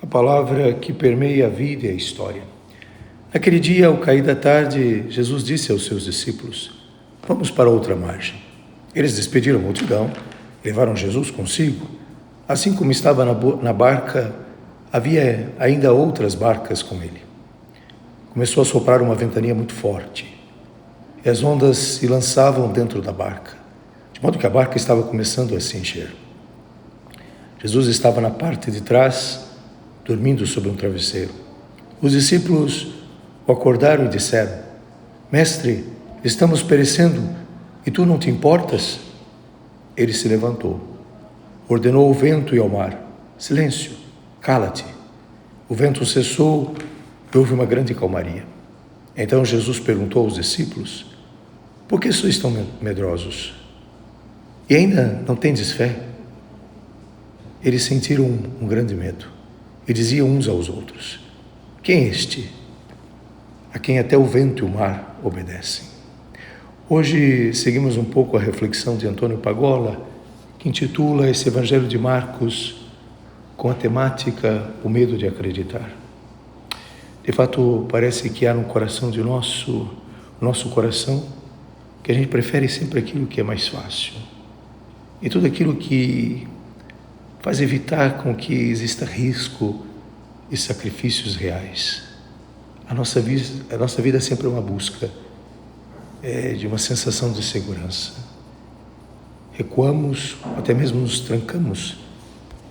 a palavra que permeia a vida e a história. Naquele dia, ao cair da tarde, Jesus disse aos seus discípulos: "Vamos para outra margem." Eles despediram a multidão, levaram Jesus consigo. Assim como estava na barca, havia ainda outras barcas com ele. Começou a soprar uma ventania muito forte, e as ondas se lançavam dentro da barca, de modo que a barca estava começando a se encher. Jesus estava na parte de trás, dormindo sobre um travesseiro. Os discípulos o acordaram e disseram: "Mestre, estamos perecendo e tu não te importas?" Ele se levantou, ordenou ao vento e ao mar: "Silêncio, cala-te." O vento cessou e houve uma grande calmaria. Então Jesus perguntou aos discípulos: "Por que sois tão medrosos? E ainda não tendes fé?" Eles sentiram um grande medo e diziam uns aos outros: "Quem é este, a quem até o vento e o mar obedecem?" Hoje seguimos um pouco a reflexão de Antônio Pagola, que intitula esse Evangelho de Marcos com a temática "O medo de acreditar". De fato, parece que há no coração de nosso coração, que a gente prefere sempre aquilo que é mais fácil. E tudo aquilo que faz evitar com que exista risco e sacrifícios reais. A nossa vida sempre é uma busca de uma sensação de segurança. Recuamos, até mesmo nos trancamos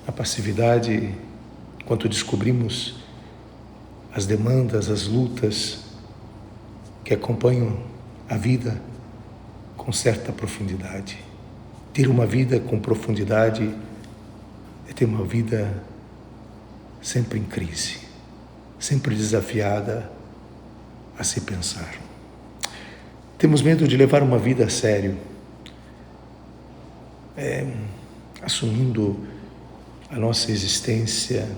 na passividade enquanto descobrimos as demandas, as lutas que acompanham a vida com certa profundidade. Ter uma vida com profundidade é ter uma vida sempre em crise, sempre desafiada a se pensar. Temos medo de levar uma vida a sério, assumindo a nossa existência.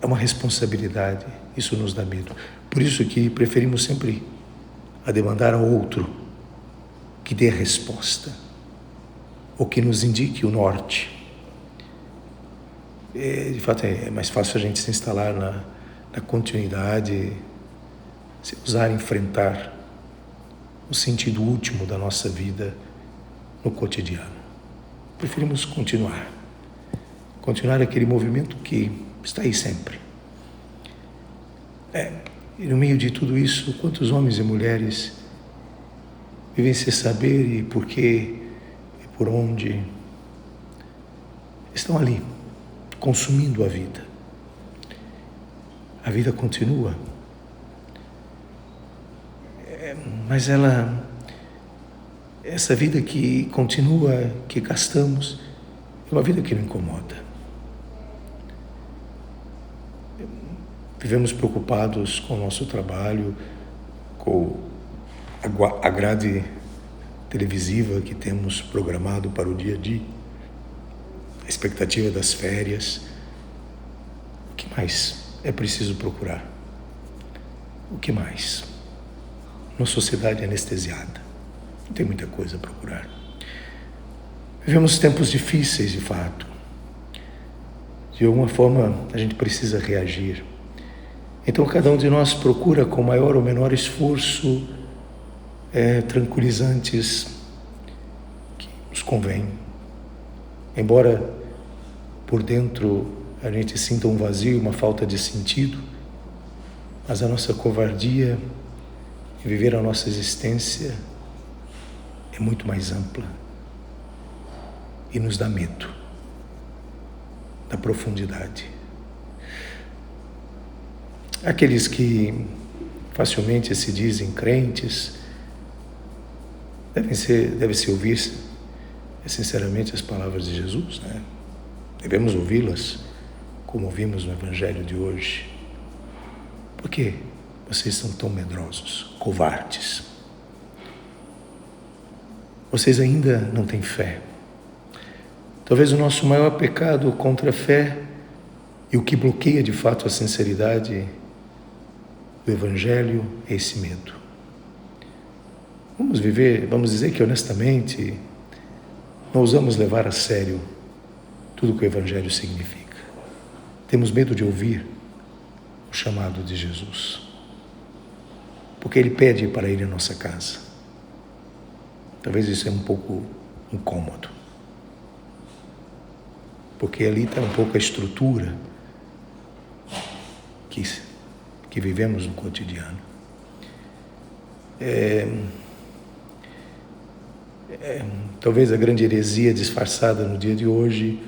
É uma responsabilidade, isso nos dá medo. Por isso que preferimos sempre a demandar ao outro que dê a resposta, ou que nos indique o norte. De fato, é mais fácil a gente se instalar na continuidade, se ousar enfrentar o sentido último da nossa vida no cotidiano. Preferimos continuar aquele movimento que está aí sempre. E no meio de tudo isso, quantos homens e mulheres vivem sem saber e por quê e por onde estão ali, consumindo a vida. A vida continua, mas essa vida que continua, que gastamos, é uma vida que não incomoda. Vivemos preocupados com o nosso trabalho, com a grade televisiva que temos programado para o dia a dia, a expectativa das férias. O que mais é preciso procurar? O que mais? Uma sociedade anestesiada. Não tem muita coisa a procurar. Vivemos tempos difíceis, de fato. De alguma forma, a gente precisa reagir. Então, cada um de nós procura, com maior ou menor esforço, tranquilizantes que nos convêm. Embora por dentro a gente sinta um vazio, uma falta de sentido, mas a nossa covardia em viver a nossa existência é muito mais ampla e nos dá medo da profundidade. Aqueles que facilmente se dizem crentes deve-se ouvir sinceramente as palavras de Jesus, né? Devemos ouvi-las como ouvimos no Evangelho de hoje. Por que vocês são tão medrosos, covardes? Vocês ainda não têm fé. Talvez o nosso maior pecado contra a fé e o que bloqueia de fato a sinceridade do Evangelho é esse medo. Vamos dizer que honestamente não ousamos levar a sério tudo que o Evangelho significa. temos medo de ouvir o chamado de Jesus, porque Ele pede para ir à nossa casa. Talvez isso é um pouco incômodo, porque ali está um pouco a estrutura que vivemos no cotidiano. Talvez a grande heresia disfarçada no dia de hoje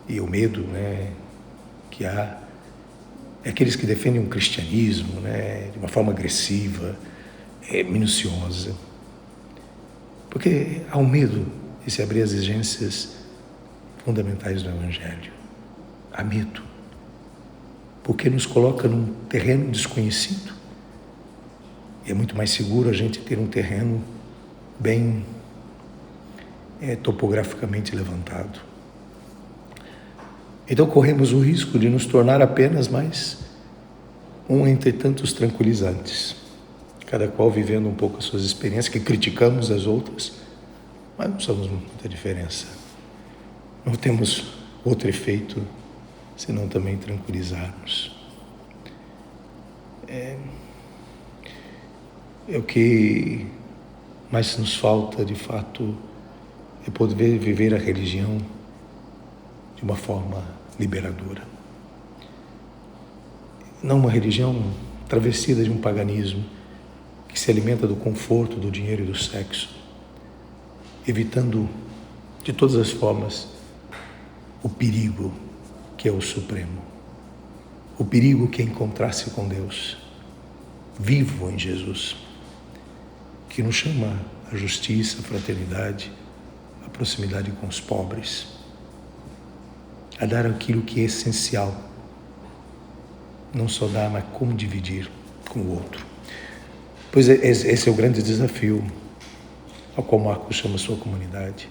e o medo, que há é aqueles que defendem um cristianismo, de uma forma agressiva, minuciosa, porque há um medo de se abrir as exigências fundamentais do Evangelho. Há medo, porque nos coloca num terreno desconhecido. E é muito mais seguro a gente ter um terreno bem topograficamente levantado. Então corremos o risco de nos tornar apenas mais um entre tantos tranquilizantes, cada qual vivendo um pouco as suas experiências, que criticamos as outras, mas não somos muita diferença. Não temos outro efeito senão também tranquilizar-nos. O que mais nos falta, de fato, é poder viver a religião de uma forma liberadora. Não uma religião travestida de um paganismo que se alimenta do conforto, do dinheiro e do sexo, evitando de todas as formas o perigo que é o supremo, o perigo que é encontrar-se com Deus, vivo em Jesus, que nos chama à justiça, à fraternidade, à proximidade com os pobres, a dar aquilo que é essencial, não só dar, mas como dividir com o outro. Pois esse é o grande desafio ao qual Marcos chama a sua comunidade,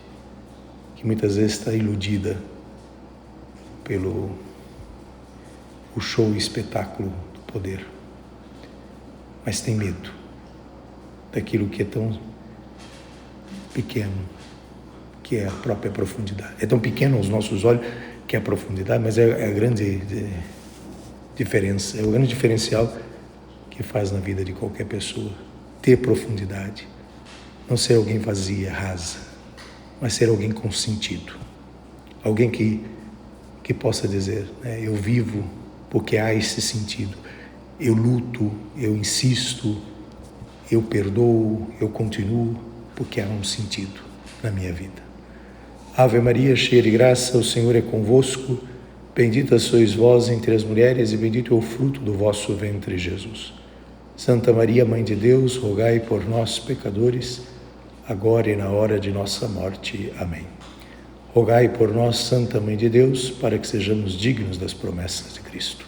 que muitas vezes está iludida pelo o show e espetáculo do poder, mas tem medo daquilo que é tão pequeno, que é a própria profundidade. É tão pequeno aos nossos olhos que é a profundidade, mas é a grande diferença, é o grande diferencial que faz na vida de qualquer pessoa. Ter profundidade, não ser alguém vazia, rasa, mas ser alguém com sentido. Alguém que possa dizer, eu vivo porque há esse sentido. Eu luto, eu insisto, eu perdoo, eu continuo, porque há um sentido na minha vida. Ave Maria, cheia de graça, o Senhor é convosco. Bendita sois vós entre as mulheres e bendito é o fruto do vosso ventre, Jesus. Santa Maria, Mãe de Deus, rogai por nós, pecadores, agora e na hora de nossa morte. Amém. Rogai por nós, Santa Mãe de Deus, para que sejamos dignos das promessas de Cristo.